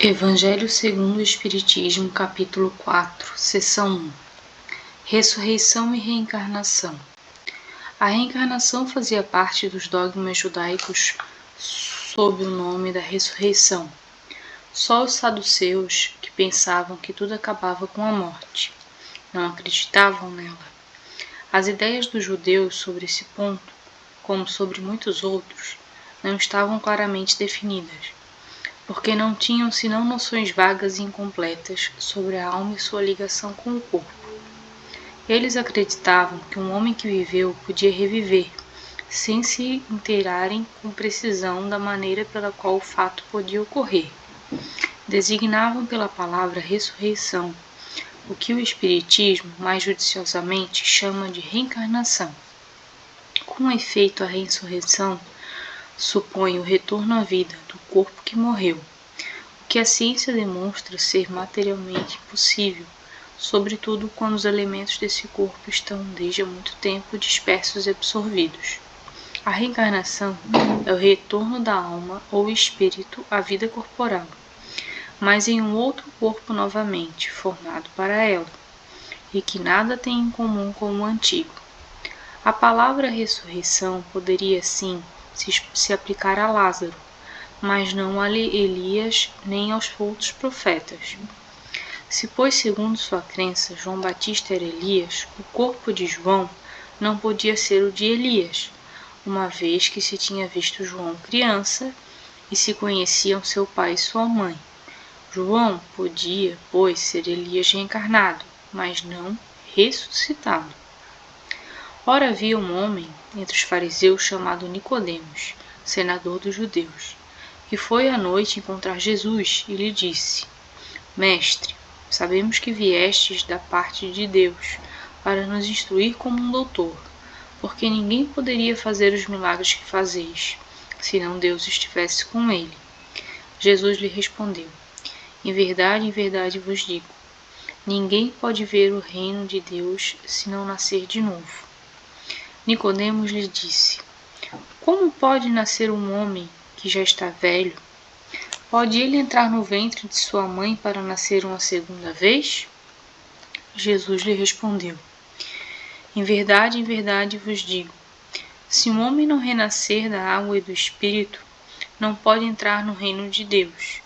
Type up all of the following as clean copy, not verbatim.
Evangelho segundo o Espiritismo, capítulo 4, seção 1. Ressurreição e reencarnação. A reencarnação fazia parte dos dogmas judaicos sob o nome da ressurreição. Só os saduceus, que pensavam que tudo acabava com a morte, não acreditavam nela. As ideias dos judeus sobre esse ponto, como sobre muitos outros, não estavam claramente definidas, porque não tinham senão noções vagas e incompletas sobre a alma e sua ligação com o corpo. Eles acreditavam que um homem que viveu podia reviver, sem se inteirarem com precisão da maneira pela qual o fato podia ocorrer. Designavam pela palavra ressurreição, o que o Espiritismo, mais judiciosamente, chama de reencarnação. Com efeito, a ressurreição supõe o retorno à vida do corpo que morreu, o que a ciência demonstra ser materialmente impossível, sobretudo quando os elementos desse corpo estão desde há muito tempo dispersos e absorvidos. A reencarnação é o retorno da alma ou espírito à vida corporal, mas em um outro corpo novamente formado para ela, e que nada tem em comum com o antigo. A palavra ressurreição poderia, sim, se aplicar a Lázaro, mas não a Elias nem aos outros profetas. Se, pois, segundo sua crença, João Batista era Elias, o corpo de João não podia ser o de Elias, uma vez que se tinha visto João criança e se conheciam seu pai e sua mãe. João podia, pois, ser Elias reencarnado, mas não ressuscitado. Ora, havia um homem entre os fariseus chamado Nicodemos, senador dos judeus, que foi à noite encontrar Jesus e lhe disse: Mestre, sabemos que viestes da parte de Deus para nos instruir como um doutor, porque ninguém poderia fazer os milagres que fazeis, senão Deus estivesse com ele. Jesus lhe respondeu: em verdade vos digo, ninguém pode ver o reino de Deus se não nascer de novo. Nicodemos lhe disse: como pode nascer um homem que já está velho? Pode ele entrar no ventre de sua mãe para nascer uma segunda vez? Jesus lhe respondeu: em verdade vos digo, se um homem não renascer da água e do Espírito, não pode entrar no reino de Deus.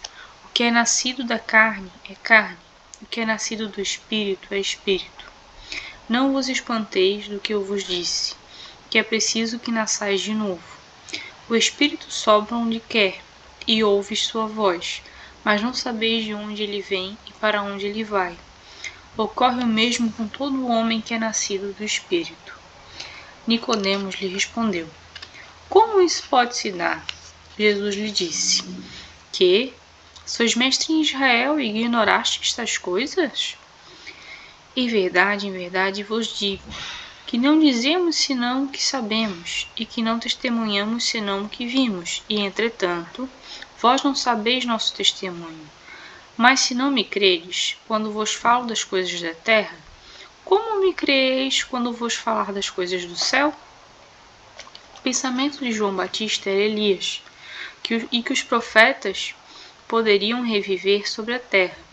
O que é nascido da carne é carne, o que é nascido do Espírito é Espírito. Não vos espanteis do que eu vos disse, que é preciso que nasçais de novo. O Espírito sopra onde quer, e ouves sua voz, mas não sabeis de onde ele vem e para onde ele vai. Ocorre o mesmo com todo homem que é nascido do Espírito. Nicodemos lhe respondeu: como isso pode se dar? Jesus lhe disse: que sois mestre em Israel e ignorastes estas coisas? Em verdade vos digo, que não dizemos senão o que sabemos, e que não testemunhamos senão o que vimos, e, entretanto, vós não sabeis nosso testemunho. Mas se não me credes, quando vos falo das coisas da terra, como me creeis quando vos falar das coisas do céu? O pensamento de João Batista era Elias, e que os profetas poderiam reviver sobre a terra.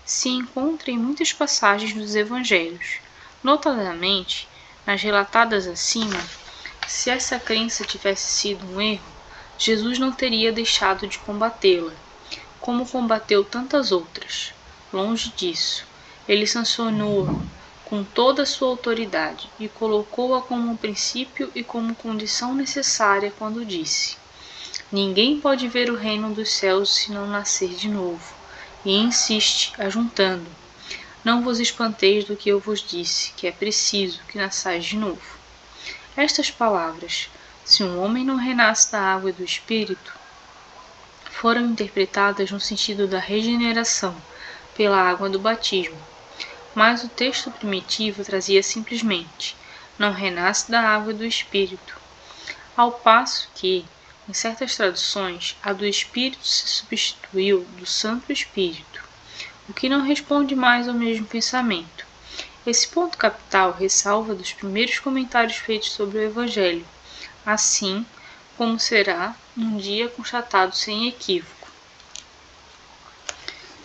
Se encontra em muitas passagens dos evangelhos, notadamente nas relatadas acima. Se essa crença tivesse sido um erro, Jesus não teria deixado de combatê-la, como combateu tantas outras. Longe disso, ele sancionou-a com toda a sua autoridade e colocou-a como um princípio e como condição necessária quando disse: ninguém pode ver o reino dos céus se não nascer de novo. E insiste, ajuntando: não vos espanteis do que eu vos disse, que é preciso que nasçais de novo. Estas palavras, se um homem não renasce da água e do Espírito, foram interpretadas no sentido da regeneração pela água do batismo, mas o texto primitivo trazia simplesmente: não renasce da água e do Espírito, ao passo que, em certas traduções, a do Espírito se substituiu do Santo Espírito, o que não responde mais ao mesmo pensamento. Esse ponto capital ressalva dos primeiros comentários feitos sobre o Evangelho, assim como será um dia constatado sem equívoco.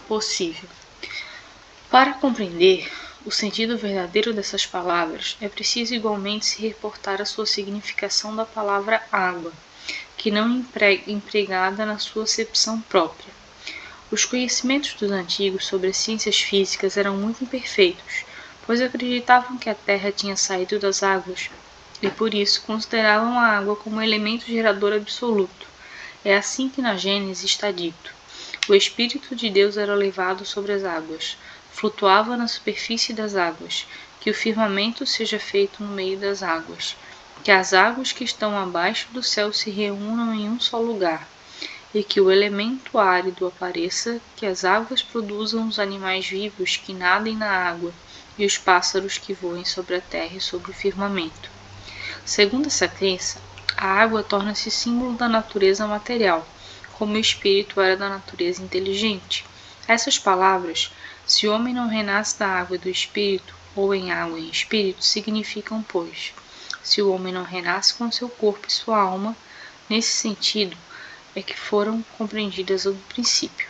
possível. Para compreender o sentido verdadeiro dessas palavras, é preciso igualmente se reportar à sua significação da palavra água, que não empregada na sua acepção própria. Os conhecimentos dos antigos sobre as ciências físicas eram muito imperfeitos, pois acreditavam que a Terra tinha saído das águas e por isso consideravam a água como elemento gerador absoluto. É assim que na Gênesis está dito: o Espírito de Deus era levado sobre as águas, flutuava na superfície das águas, que o firmamento seja feito no meio das águas, que as águas que estão abaixo do céu se reúnam em um só lugar, e que o elemento árido apareça, que as águas produzam os animais vivos que nadem na água, e os pássaros que voem sobre a terra e sobre o firmamento. Segundo essa crença, a água torna-se símbolo da natureza material, como o espírito era da natureza inteligente. Essas palavras, se o homem não renasce da água e do espírito, ou em água e em espírito, significam, pois, se o homem não renasce com seu corpo e sua alma, nesse sentido é que foram compreendidas no princípio.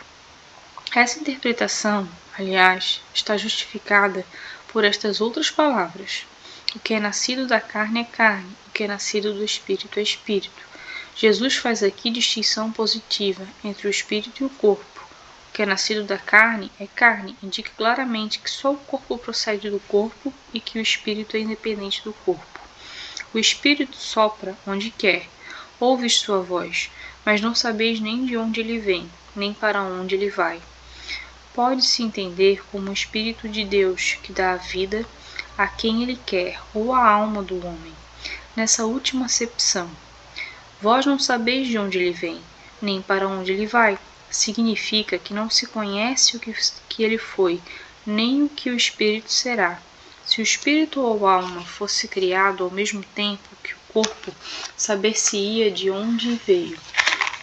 Essa interpretação, aliás, está justificada por estas outras palavras. O que é nascido da carne é carne, o que é nascido do espírito é espírito. Jesus faz aqui distinção positiva entre o espírito e o corpo. O que é nascido da carne é carne, indica claramente que só o corpo procede do corpo e que o espírito é independente do corpo. O espírito sopra onde quer, ouves sua voz, mas não sabeis nem de onde ele vem, nem para onde ele vai. Pode-se entender como o Espírito de Deus que dá a vida a quem ele quer, ou a alma do homem. Nessa última acepção, vós não sabeis de onde ele vem, nem para onde ele vai. Significa que não se conhece o que ele foi, nem o que o Espírito será. Se o Espírito ou a alma fosse criado ao mesmo tempo que o corpo, saber-se-ia de onde veio,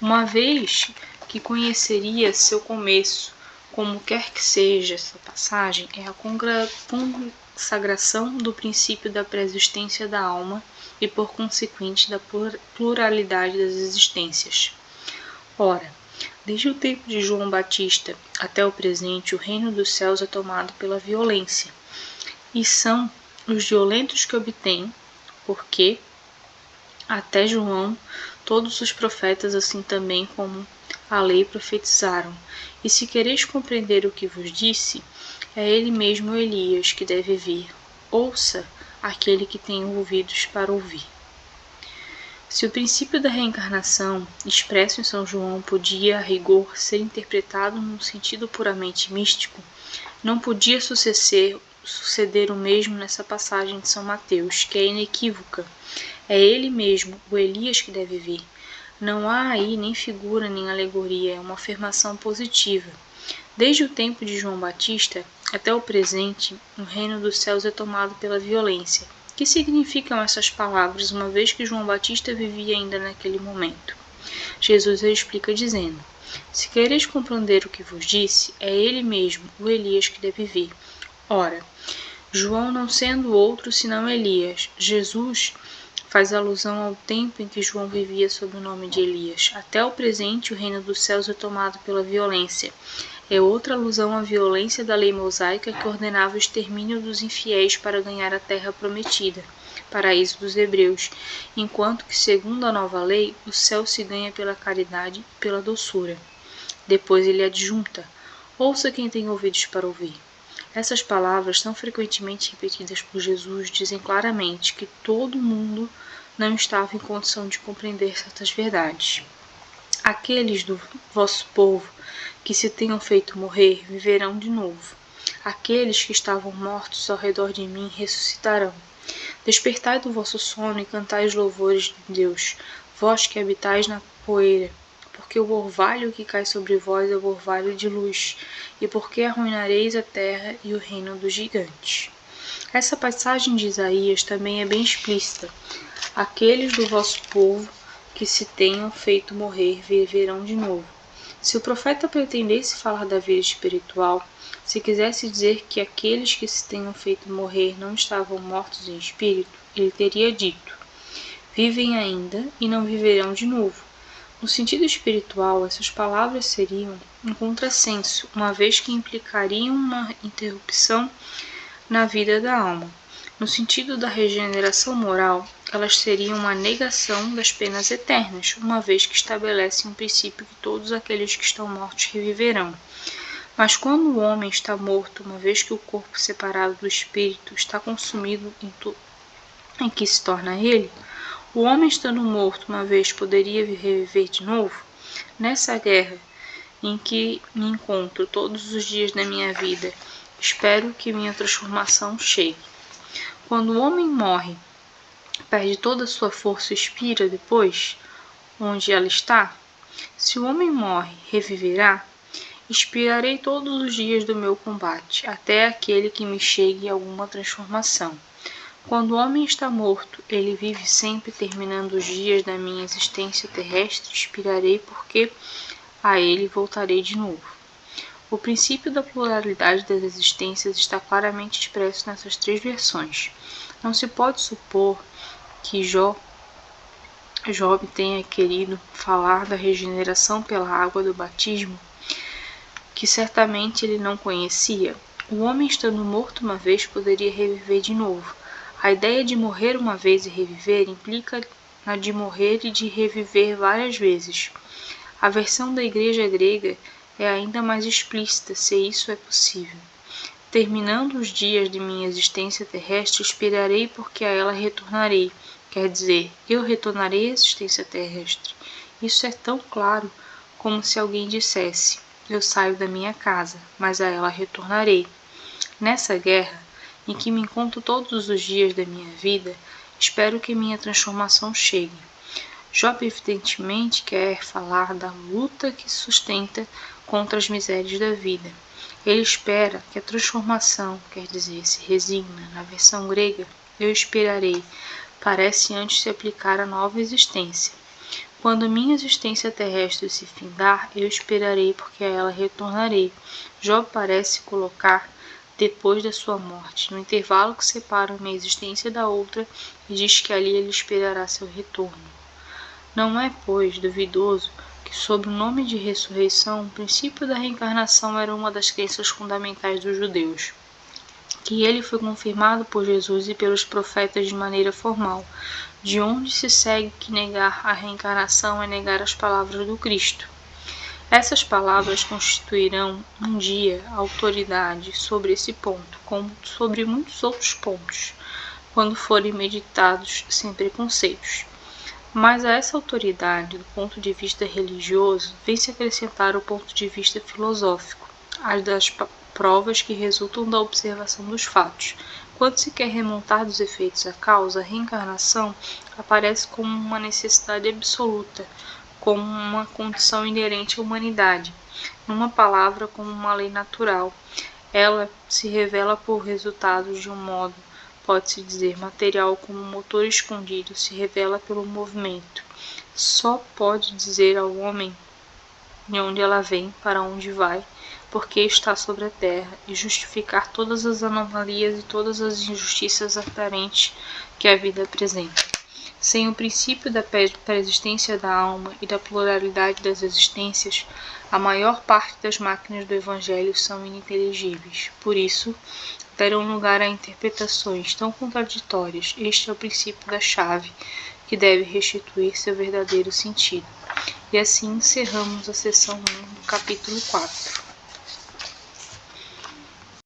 uma vez que conheceria seu começo. Como quer que seja essa passagem, é a consagração do princípio da pré-existência da alma e, por consequente, da pluralidade das existências. Ora, desde o tempo de João Batista até o presente, o reino dos céus é tomado pela violência, e são os violentos que obtêm, porque, até João, todos os profetas, assim também como a lei, profetizaram. E se quereis compreender o que vos disse, é ele mesmo Elias que deve vir. Ouça aquele que tem ouvidos para ouvir. Se o princípio da reencarnação, expresso em São João, podia, a rigor, ser interpretado num sentido puramente místico, não podia suceder o mesmo nessa passagem de São Mateus, que é inequívoca. É ele mesmo, o Elias, que deve vir. Não há aí nem figura nem alegoria, é uma afirmação positiva. Desde o tempo de João Batista até o presente, o reino dos céus é tomado pela violência. O que significam essas palavras, uma vez que João Batista vivia ainda naquele momento? Jesus explica dizendo: se quereis compreender o que vos disse, é ele mesmo, o Elias, que deve vir. Ora, João não sendo outro senão Elias, Jesus faz alusão ao tempo em que João vivia sob o nome de Elias. Até o presente, o reino dos céus é tomado pela violência. É outra alusão à violência da lei mosaica que ordenava o extermínio dos infiéis para ganhar a terra prometida, paraíso dos hebreus, enquanto que, segundo a nova lei, o céu se ganha pela caridade e pela doçura. Depois ele adjunta: ouça quem tem ouvidos para ouvir. Essas palavras, tão frequentemente repetidas por Jesus, dizem claramente que todo mundo não estava em condição de compreender certas verdades. Aqueles do vosso povo que se tenham feito morrer viverão de novo. Aqueles que estavam mortos ao redor de mim ressuscitarão. Despertai do vosso sono e cantai os louvores de Deus, vós que habitais na poeira, porque o orvalho que cai sobre vós é o orvalho de luz, e porque arruinareis a terra e o reino dos gigantes. Essa passagem de Isaías também é bem explícita. Aqueles do vosso povo que se tenham feito morrer viverão de novo. Se o profeta pretendesse falar da vida espiritual, se quisesse dizer que aqueles que se tenham feito morrer não estavam mortos em espírito, ele teria dito: vivem ainda e não viverão de novo. No sentido espiritual, essas palavras seriam um contrassenso, uma vez que implicariam uma interrupção na vida da alma. No sentido da regeneração moral, elas seriam uma negação das penas eternas, uma vez que estabelecem um princípio que todos aqueles que estão mortos reviverão. Mas quando o homem está morto, uma vez que o corpo separado do espírito está consumido em que se torna ele, o homem estando morto uma vez poderia reviver de novo? Nessa guerra em que me encontro todos os dias da minha vida, espero que minha transformação chegue. Quando o homem morre, perde toda a sua força e expira depois, onde ela está? Se o homem morre, reviverá? Expirarei todos os dias do meu combate, até aquele que me chegue alguma transformação. Quando o homem está morto, ele vive sempre, terminando os dias da minha existência terrestre, expirarei porque a ele voltarei de novo. O princípio da pluralidade das existências está claramente expresso nessas três versões. Não se pode supor que Job tenha querido falar da regeneração pela água do batismo, que certamente ele não conhecia. O homem, estando morto uma vez, poderia reviver de novo. A ideia de morrer uma vez e reviver implica na de morrer e de reviver várias vezes. A versão da igreja grega é ainda mais explícita, se isso é possível. Terminando os dias de minha existência terrestre, expirarei porque a ela retornarei. Quer dizer, eu retornarei à existência terrestre. Isso é tão claro como se alguém dissesse: eu saio da minha casa, mas a ela retornarei. Nessa guerra, em que me encontro todos os dias da minha vida, espero que minha transformação chegue. Job evidentemente quer falar da luta que sustenta contra as misérias da vida. Ele espera que a transformação, quer dizer, se resigna. Na versão grega, eu esperarei, parece antes se aplicar à nova existência. Quando minha existência terrestre se findar, eu esperarei porque a ela retornarei. Job parece colocar depois da sua morte, no intervalo que separa uma existência da outra, e diz que ali ele esperará seu retorno. Não é, pois, duvidoso que, sob o nome de ressurreição, o princípio da reencarnação era uma das crenças fundamentais dos judeus, que ele foi confirmado por Jesus e pelos profetas de maneira formal, de onde se segue que negar a reencarnação é negar as palavras do Cristo. Essas palavras constituirão um dia a autoridade sobre esse ponto, como sobre muitos outros pontos, quando forem meditados sem preconceitos. Mas a essa autoridade, do ponto de vista religioso, vem-se acrescentar o ponto de vista filosófico, as das provas que resultam da observação dos fatos. Quando se quer remontar dos efeitos à causa, a reencarnação aparece como uma necessidade absoluta, como uma condição inerente à humanidade, numa palavra, como uma lei natural. Ela se revela por resultado de um modo, pode-se dizer, material, como um motor escondido se revela pelo movimento. Só pode dizer ao homem de onde ela vem, para onde vai, porque está sobre a terra, e justificar todas as anomalias e todas as injustiças aparentes que a vida apresenta. Sem o princípio da pré-existência da alma e da pluralidade das existências, a maior parte das máquinas do Evangelho são ininteligíveis. Por isso, darão lugar a interpretações tão contraditórias. Este é o princípio da chave, que deve restituir seu verdadeiro sentido. E assim encerramos a seção 1 do capítulo 4.